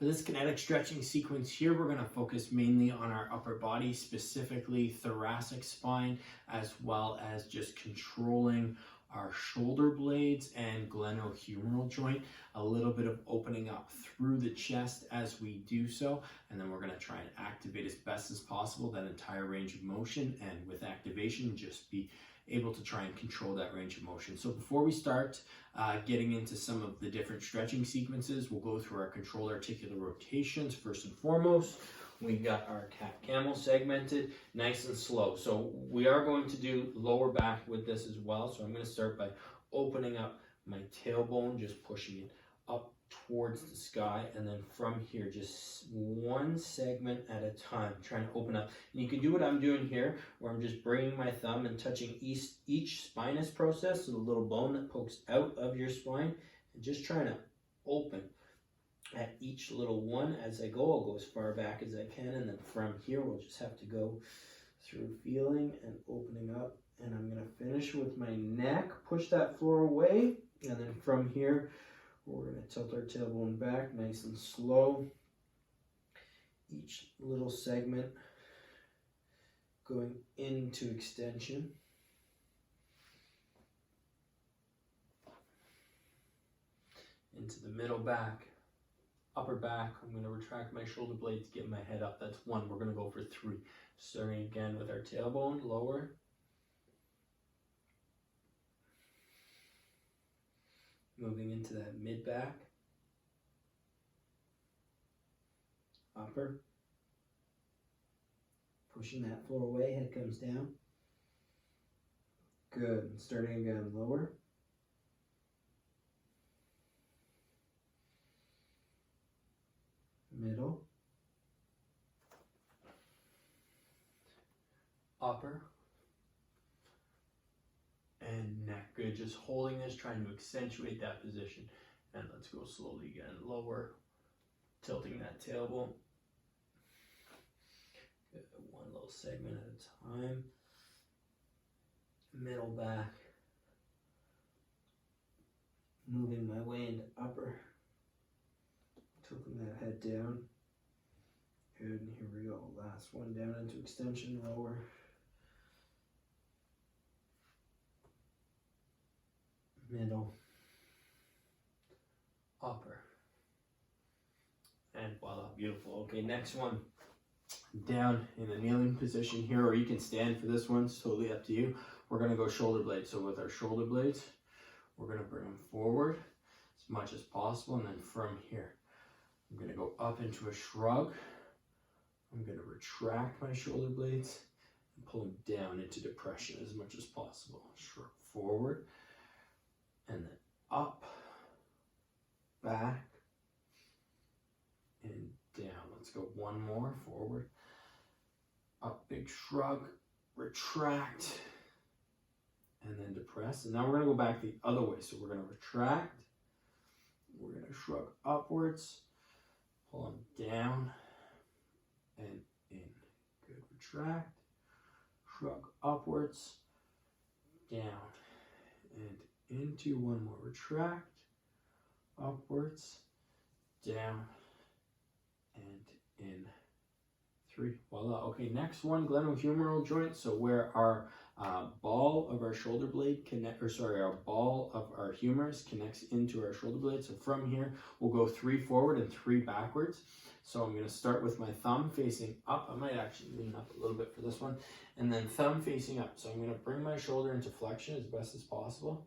For this kinetic stretching sequence here, we're going to focus mainly on our upper body, specifically thoracic spine, as well as just controlling our shoulder blades and glenohumeral joint, a little bit of opening up through the chest as we do so, and then we're going to try and activate as best as possible that entire range of motion, and with activation just be able to try and control that range of motion. So before we start getting into some of the different stretching sequences, we'll go through our controlled articular rotations. First and foremost, we got our cat-camel segmented, nice and slow. So we are going to do lower back with this as well. So I'm going to start by opening up my tailbone, just pushing it up towards the sky, and then from here just one segment at a time, trying to open up. And you can do what I'm doing here, where I'm just bringing my thumb and touching each spinous process, so the little bone that pokes out of your spine, and just trying to open at each little one. As I go, I'll go as far back as I can, and then from here we'll just have to go through feeling and opening up. And I'm going to finish with my neck, push that floor away, and then from here we're going to tilt our tailbone back nice and slow. Each little segment going into extension. Into the middle back, upper back. I'm going to retract my shoulder blades, get my head up. That's one. We're going to go for three. Starting again with our tailbone, lower. Moving into that mid back, upper, pushing that floor away, head comes down. Good. Starting again, lower. Middle, upper, and neck. Good. Just holding this, trying to accentuate that position. And let's go slowly again. Lower, tilting that tailbone. Good. One little segment at a time. Middle back. Moving my way into upper. Tilting that head down. Good. And here we go. Last one down into extension. Lower. Middle, upper, and voila, beautiful. Okay, next one, down in the kneeling position here, or you can stand for this one, it's totally up to you. We're going to go shoulder blades. So with our shoulder blades, we're going to bring them forward as much as possible, and then from here, I'm going to go up into a shrug. I'm going to retract my shoulder blades and pull them down into depression as much as possible. Shrug forward. And then up, back, and down. Let's go one more, forward, up, big shrug, retract, and then depress. And now we're going to go back the other way. So we're going to retract, we're going to shrug upwards, pull them down, and in. Good, retract, shrug upwards, down, and into. One more, retract, upwards, down, and in. Three. Voila. Okay, next one, glenohumeral joint. So where our ball of our shoulder blade our ball of our humerus connects into our shoulder blade. So from here, we'll go 3 forward and 3 backwards. So I'm going to start with my thumb facing up. I might actually lean up a little bit for this one. And then thumb facing up. So I'm going to bring my shoulder into flexion as best as possible.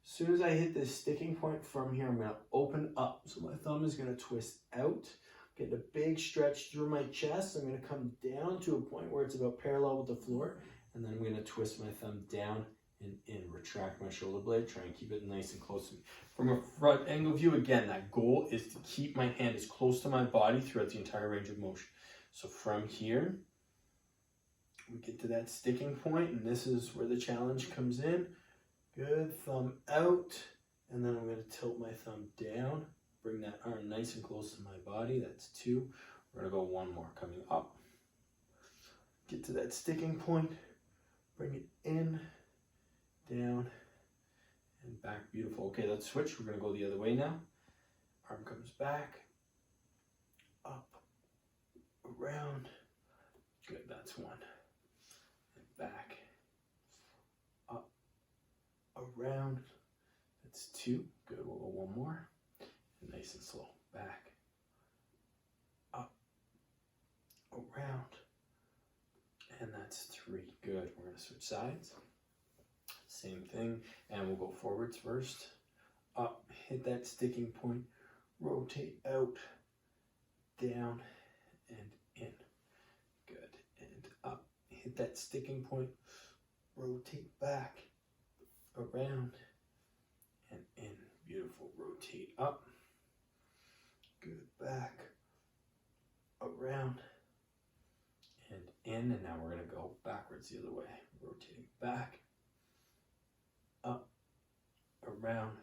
As soon as I hit this sticking point from here, I'm going to open up. So my thumb is going to twist out. Get a big stretch through my chest. I'm going to come down to a point where it's about parallel with the floor. And then I'm going to twist my thumb down and in. Retract my shoulder blade. Try and keep it nice and close to me. From a front angle view, again, that goal is to keep my hand as close to my body throughout the entire range of motion. So from here, we get to that sticking point, and this is where the challenge comes in. Good, thumb out, and then I'm going to tilt my thumb down, bring that arm nice and close to my body. That's 2. We're going to go one more, coming up. Get to that sticking point, bring it in, down, and back. Beautiful. Okay, let's switch. We're going to go the other way now. Arm comes back, around. Good, that's one. And back, up, around. That's two. Good, we'll go one more. And nice and slow. Back, up, around. And that's three. Good, we're gonna switch sides. Same thing, and we'll go forwards first. Up, hit that sticking point, rotate out, down, and in. Good, and up, hit that sticking point, rotate back, around, and in. Beautiful, rotate up, good, back, around, and in. And now we're gonna go backwards the other way, rotating back, up, around.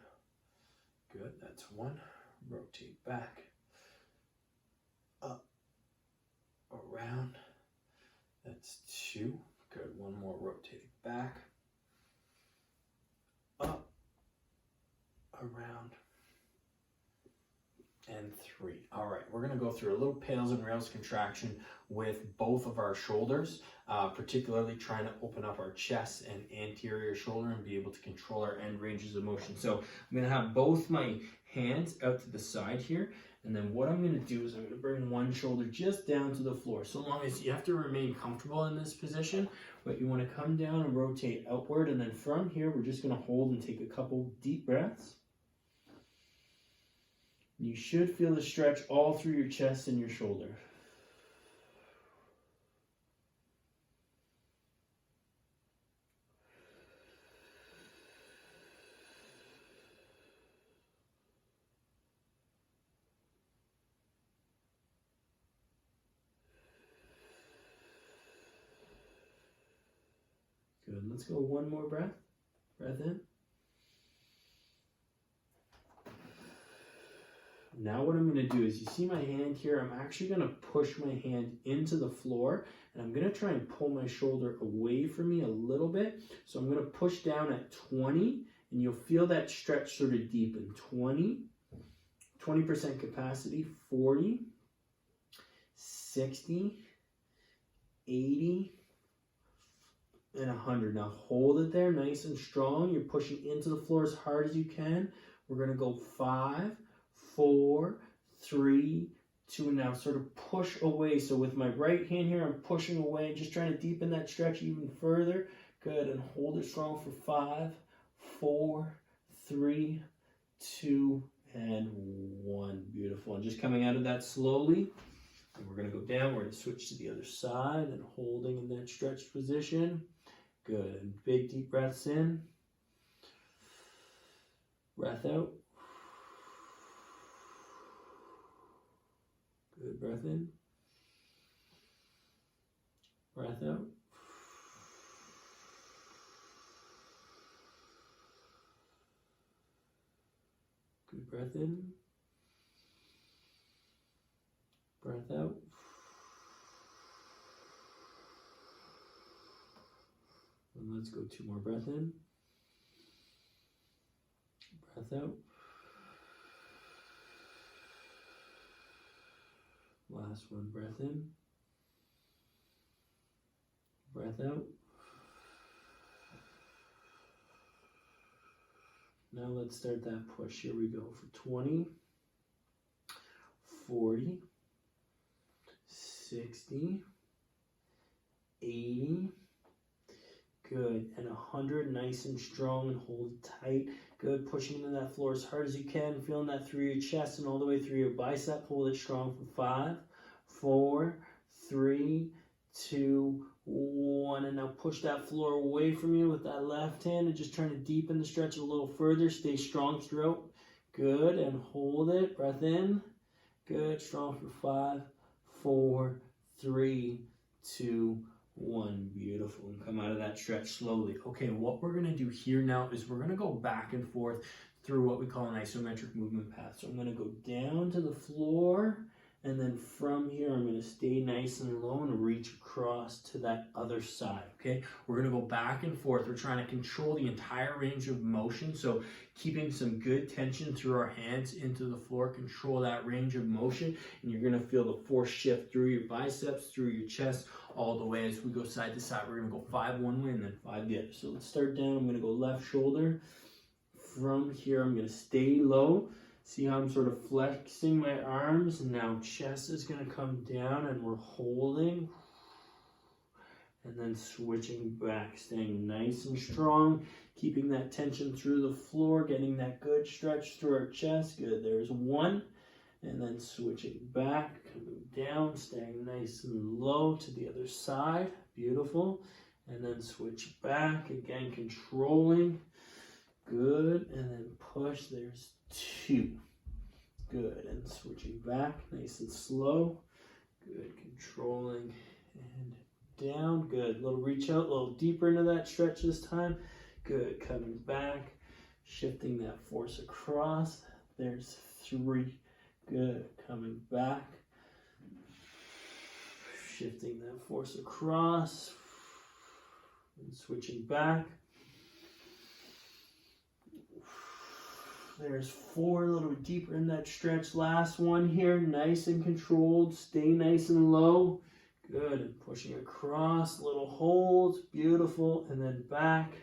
Good, that's one. Rotate back, up, around. That's two. Good, one more. Rotating back, up, around, and three. All right, we're gonna go through a little pails and rails contraction with both of our shoulders, particularly trying to open up our chest and anterior shoulder and be able to control our end ranges of motion. So I'm gonna have both my hands out to the side here, and then what I'm gonna do is I'm gonna bring one shoulder just down to the floor. So long as you have to remain comfortable in this position, but you wanna come down and rotate outward, and then from here, we're just gonna hold and take a couple deep breaths. You should feel the stretch all through your chest and your shoulder. Good, let's go one more breath. Breath in. Now what I'm going to do is, you see my hand here, I'm actually going to push my hand into the floor, and I'm going to try and pull my shoulder away from me a little bit. So I'm going to push down at 20, and you'll feel that stretch sort of deepen. 20% capacity, 40, 60, 80, and 100. Now hold it there nice and strong. You're pushing into the floor as hard as you can. We're going to go 5, 4, 3, 2, and now sort of push away. So with my right hand here, I'm pushing away, just trying to deepen that stretch even further. Good, and hold it strong for 5, 4, 3, 2, and 1. Beautiful. And just coming out of that slowly. And we're going to go down. We're going to switch to the other side and holding in that stretched position. Good. And big deep breaths in. Breath out. Good, breath in. Breath out. Good, breath in. Breath out. And let's go 2 more. Breath in. Breath out. Last one, breath in, breath out. Now let's start that push. Here we go for 20, 40, 60, 80, good, and 100, nice and strong, and hold tight. Good, pushing into that floor as hard as you can, feeling that through your chest and all the way through your bicep. Hold it strong for 5, 4, 3, 2, 1, and now push that floor away from you with that left hand and just trying to deepen the stretch a little further. Stay strong throughout. Good, and hold it. Breath in. Good, strong for 5, 4, 3, 2, 1. Beautiful. And come out of that stretch slowly. Okay, what we're going to do here now is we're going to go back and forth through what we call an isometric movement path. So I'm going to go down to the floor, And then from here, I'm going to stay nice and low and reach across to that other side, okay? We're going to go back and forth. We're trying to control the entire range of motion. So keeping some good tension through our hands into the floor, control that range of motion. And you're going to feel the force shift through your biceps, through your chest, all the way as we go side to side. We're going to go 5 one way and then 5 the other. So let's start down. I'm going to go left shoulder. From here, I'm going to stay low. See how I'm sort of flexing my arms? Now chest is going to come down and we're holding. And then switching back, staying nice and strong. Keeping that tension through the floor, getting that good stretch through our chest. Good, there's 1. And then switching back, coming down, staying nice and low to the other side. Beautiful. And then switch back, again controlling. Good, and then push, there's 2. Good, and switching back, nice and slow. Good, controlling and down. Good, little reach out, a little deeper into that stretch this time. Good, coming back, shifting that force across. There's 3. Good, coming back. Shifting that force across. And switching back. There's 4, a little bit deeper in that stretch. Last one here, nice and controlled. Stay nice and low. Good, and pushing across, little holds, beautiful, and then back.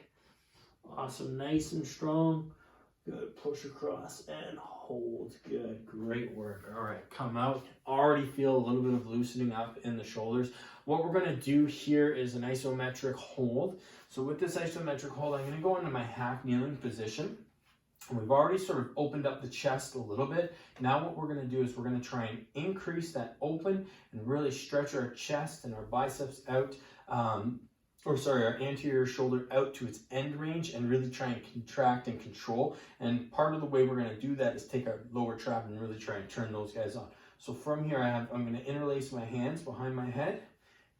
Awesome, nice and strong. Good, push across and hold. Good, great work. All right, come out. Already feel a little bit of loosening up in the shoulders. What we're gonna do here is an isometric hold. So with this isometric hold, I'm gonna go into my half kneeling position. We've already sort of opened up the chest a little bit. Now what we're going to do is we're going to try and increase that open and really stretch our chest and our biceps out, our anterior shoulder out to its end range and really try and contract and control. And part of the way we're going to do that is take our lower trap and really try and turn those guys on. So from here I'm going to interlace my hands behind my head.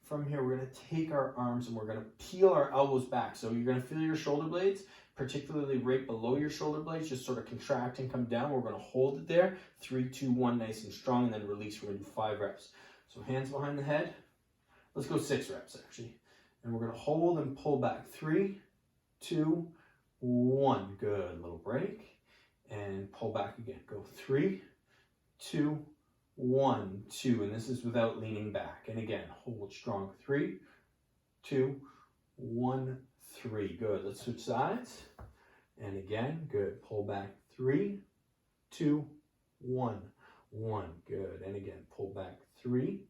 From here we're going to take our arms and we're going to peel our elbows back. So you're going to feel your shoulder blades, particularly right below your shoulder blades, just sort of contract and come down. We're going to hold it there. 3, 2, 1, nice and strong, and then release. We're going to do 5 reps. So hands behind the head. Let's go 6 reps, actually. And we're going to hold and pull back. 3, 2, 1. Good. Little break. And pull back again. Go 3, 2, 1, 2. And this is without leaning back. And again, hold strong. 3, 2, 1, 3. Good. Let's switch sides. And again, good. Pull back. 3, 2, 1. 1. Good. And again, pull back. 3,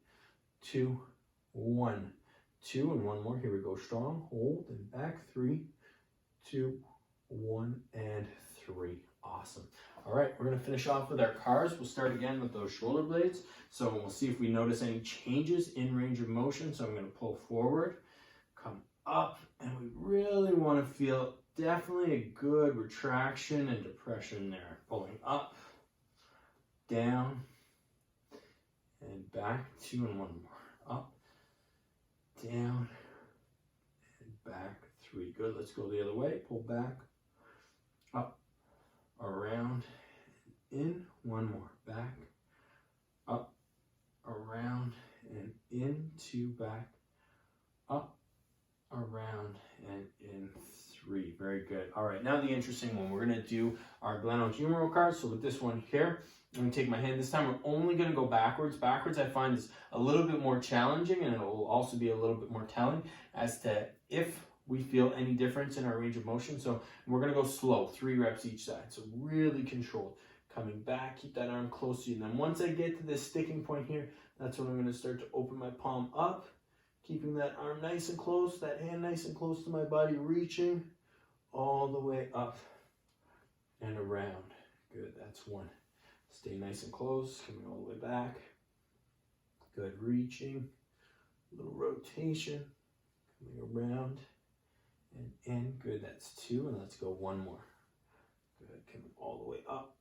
2, 1. 2. And one more. Here we go. Strong. Hold and back. 3, 2, 1, and 3. Awesome. All right, we're going to finish off with our cars. We'll start again with those shoulder blades. So we'll see if we notice any changes in range of motion. So I'm going to pull forward, come up, and we really want to feel definitely a good retraction and depression there. Pulling up, down, and back. 2 and 1 more. Up, down, and back. 3. Good. Let's go the other way. Pull back, up, around, in. 1 more. Back, up, around, and in. 2. Back, up, around, and in. 3. Very good. All right, now the interesting one. We're going to do our glenohumeral card. So with this one here, I'm going to take my hand. This time we're only going to go backwards. Backwards I find is a little bit more challenging, and it will also be a little bit more telling as to if we feel any difference in our range of motion. So we're going to go slow, 3 reps each side. So really controlled. Coming back, keep that arm close to you. And then once I get to this sticking point here, that's when I'm going to start to open my palm up, keeping that arm nice and close, that hand nice and close to my body, reaching all the way up and around. Good, that's 1. Stay nice and close, coming all the way back. Good, reaching, little rotation, coming around and in. Good, that's 2, and let's go 1 more. Good, coming all the way up,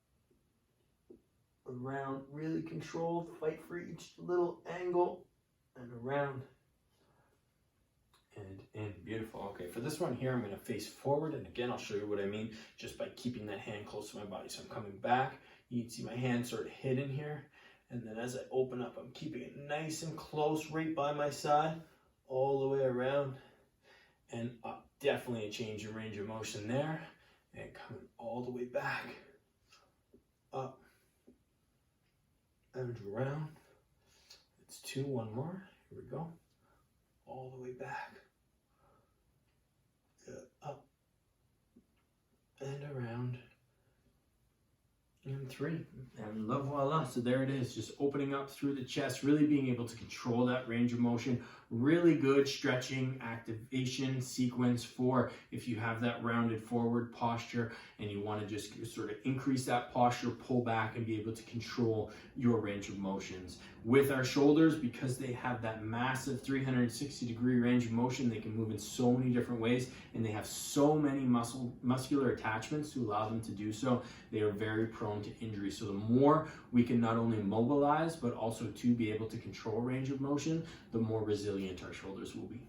around, really controlled, fight for each little angle, and around, and in. Beautiful. Okay, for this one here, I'm going to face forward, and again, I'll show you what I mean just by keeping that hand close to my body. So I'm coming back. You can see my hand sort of hidden here, And then as I open up, I'm keeping it nice and close right by my side, all the way around and up. Definitely a change in range of motion there. And coming all the way back, up, and around. It's 2, one more. Here we go. All the way back. Good. Up and around. And 3. And voila. So there it is, just opening up through the chest, really being able to control that range of motion. Really good stretching activation sequence for if you have that rounded forward posture and you want to just sort of increase that posture, pull back, and be able to control your range of motions. With our shoulders, because they have that massive 360-degree range of motion, they can move in so many different ways, and they have so many muscular attachments to allow them to do so. They are very prone to injury. So the more we can not only mobilize, but also to be able to control range of motion, the more resilient our shoulders will be.